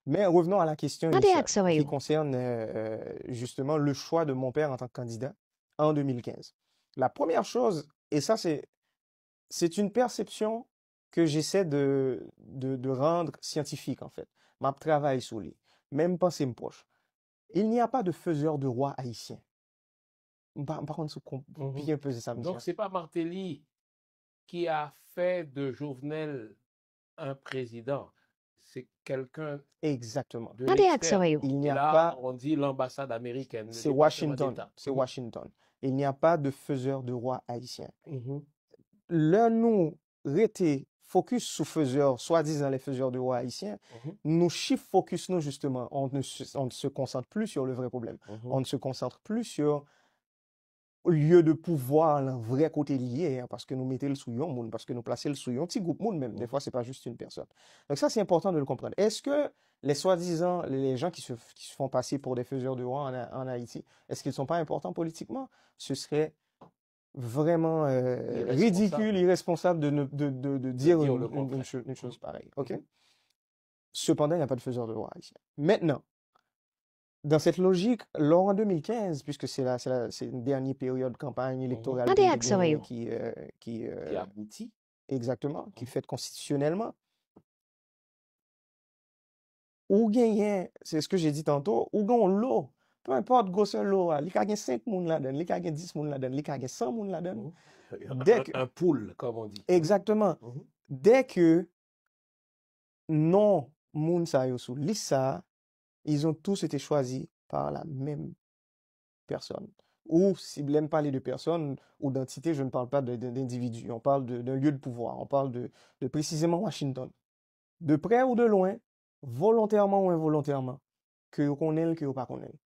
Mais revenons à la question Ade initiale aksawa qui yo. concerne justement le choix de mon père en tant que candidat en 2015. La première chose, et ça c'est une perception que j'essaie de rendre scientifique en fait. Ma travail sur lui, même pensée me proche. Il n'y a pas de faiseur de roi haïtien. Par contre, Mhm. piquer un peu ça, Donc, monsieur. c'est pas Martelly qui a fait de Jovenel un président. C'est quelqu'un Exactement. de Ade l'externe. aksawa yo. Il n'y Et a là, pas, on dit l'ambassade américaine, le c'est département Washington, d'État. c'est Washington. Il n'y a pas de faiseur de roi haïtien. Mhm. Là, nous, rester focus sur faiseurs, soi-disant les faiseurs de roi haïtiens, Mhm. nous shift focus, nous, justement, on ne se concentre plus sur le vrai problème. Mhm. On ne se concentre plus sur le lieu de pouvoir, le vrai côté lié, hein, parce que nous mettons le souillon monde, parce que nous plaçons le souillon, petit groupe monde même. Des fois, c'est pas juste une personne. Donc ça, c'est important de le comprendre. Est-ce que les soi-disant, les gens qui se font passer pour des faiseurs de roi en Haïti, est-ce qu'ils ne sont pas importants politiquement? Ce serait vraiment ridicule, Irresponsable irresponsable de dire dire le contraire. une chose Mhm. pareille. OK? Mhm. Cependant, il n'y a pas de faiseur de roi haïtien. Maintenant, dans cette logique, lors en 2015, puisque c'est une dernière période de campagne Mhm. électorale Ade que nous aksawa gagnons yo. qui Qui aboutit. exactement, qui Mhm. fait constitutionnellement, ou gagner, c'est ce que j'ai dit tantôt, ou gagne l'eau, peu importe grosseur l'eau, il y a 5 moun là-dedans, il y a 10 moun là-dedans, il y a 100 moun là-dedans. Mhm. Dès que, Un pool, comme on dit. exactement, Mhm. dès que non moun sa yo sous liste ça, ils ont tous été choisis par la même personne. Ou si j'aime parler de personnes ou d'entités, je ne parle pas d'individus. On parle d'un lieu de pouvoir. On parle de précisément Washington. De près ou de loin, volontairement ou involontairement, que vous connaissez, que vous pas connaissez.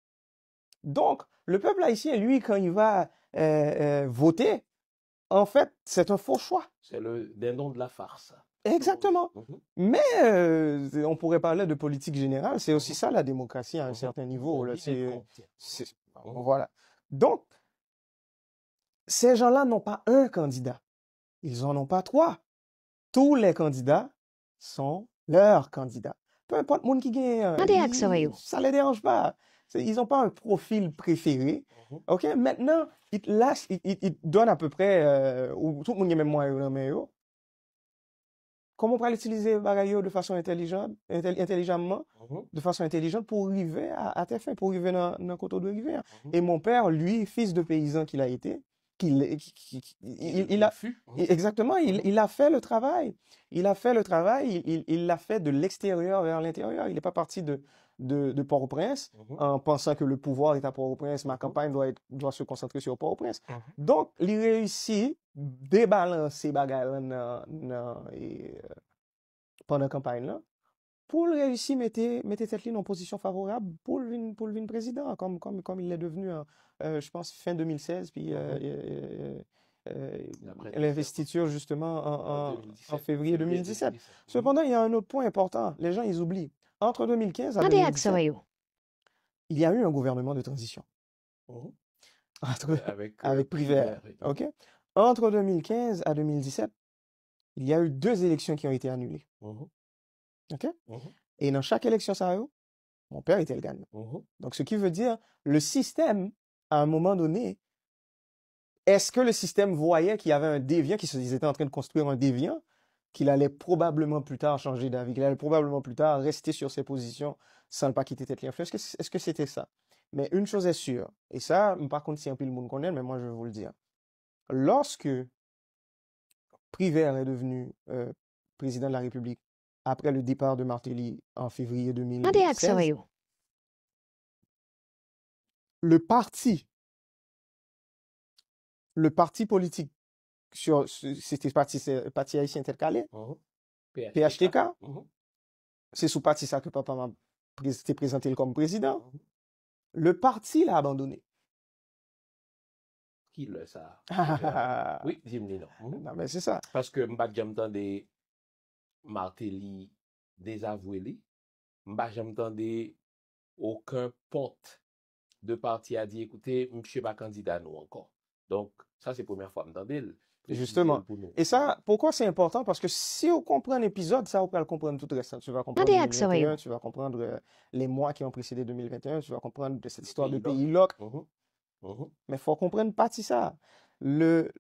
Donc, le peuple haïtien, lui, quand il va voter, en fait, c'est un faux choix. C'est le dindon de la farce. Exactement. Mhm. Mais on pourrait parler de politique générale. C'est aussi Mhm. ça la démocratie à un Mhm. certain Un niveau. Là, dîner de con. Mhm. voilà. Donc, ces gens-là n'ont pas un candidat. Ils en ont pas trois. Tous les candidats sont leurs candidats. Peu importe le monde qui gagne, Ade aksawa yo. ça les dérange pas. Ils n'ont pas un profil préféré. Mhm. OK? Maintenant, ils donnent à peu près, ou tout le monde a même moi, comment on peut l'utiliser bagaille de façon intelligente, intelligemment, Mhm. de façon intelligente pour arriver à tes fins, pour arriver dans le côté de rivière. Mhm. Et mon père, lui, fils de paysan qu'il a été, il a, fut. Mhm. exactement, Mhm. il a fait le travail. Il a fait le travail, il l'a fait de l'extérieur vers l'intérieur. Il n'est pas parti de Port-au-Prince Mhm. en pensant que le pouvoir est à Port-au-Prince, ma Mhm. campagne doit se concentrer sur Port-au-Prince. Mhm. Donc, il réussit débalancer bagaille pendant la campagne là pour réussir mettre tête en position favorable pour le vin président comme il l'est devenu je pense fin 2016 puis Après l'investiture justement en en 2017, février février 2017. 2017. Mhm. Cependant, il y a un autre point important, les gens ils oublient. Entre 2015 à Ade 2017, aksawa yo. il y a eu un gouvernement de transition Mhm. entre- Avec avec Privert, Privert. OK? Entre 2015 à 2017, il y a eu 2 élections qui ont été annulées, Mhm. OK? Mhm. Et dans chaque élection, ça a eu, mon père était le gagnant. Mhm. Donc, ce qui veut dire, le système, à un moment donné, est-ce que le système voyait qu'il y avait un déviant, qu'ils étaient en train de construire un déviant, qu'il allait probablement plus tard changer d'avis, qu'il allait probablement plus tard rester sur ses positions sans ne pas quitter tête l'influence? Est-ce que c'était ça? Mais une chose est sûre, et ça, par contre, si un peu le monde connaît, mais moi, je vais vous le dire. Lorsque Privert est devenu président de la République, après le départ de Martelly en février Ade aksawa 2016, yo. le parti politique c'était parti haïtien tel calé, Mhm. PHTK, Mhm. c'est sous parti ça que papa m'a présenté comme président. Mhm. Le parti l'a abandonné. Qui le ça? Ah, Oui, dis-moi non. Mhm. non, mais c'est ça. Parce que m'pas jamais entendu Martelly désavoué li. M'pas jamais entendu aucun porte de parti a dit écoutez, monsieur pas candidat nous encore. Donc ça c'est la première fois m'entendez. Justement. pour nous. Et ça, pourquoi c'est important? Parce que si on comprend l'épisode, ça, on peut le comprendre tout le reste. Tu vas comprendre Nanti aksa 2021, wayo. tu vas comprendre les mois qui ont précédé 2021, tu vas comprendre de cette Le histoire de pays là. pays loc. Mhm, mhm. Mais il faut comprendre pas ça. Le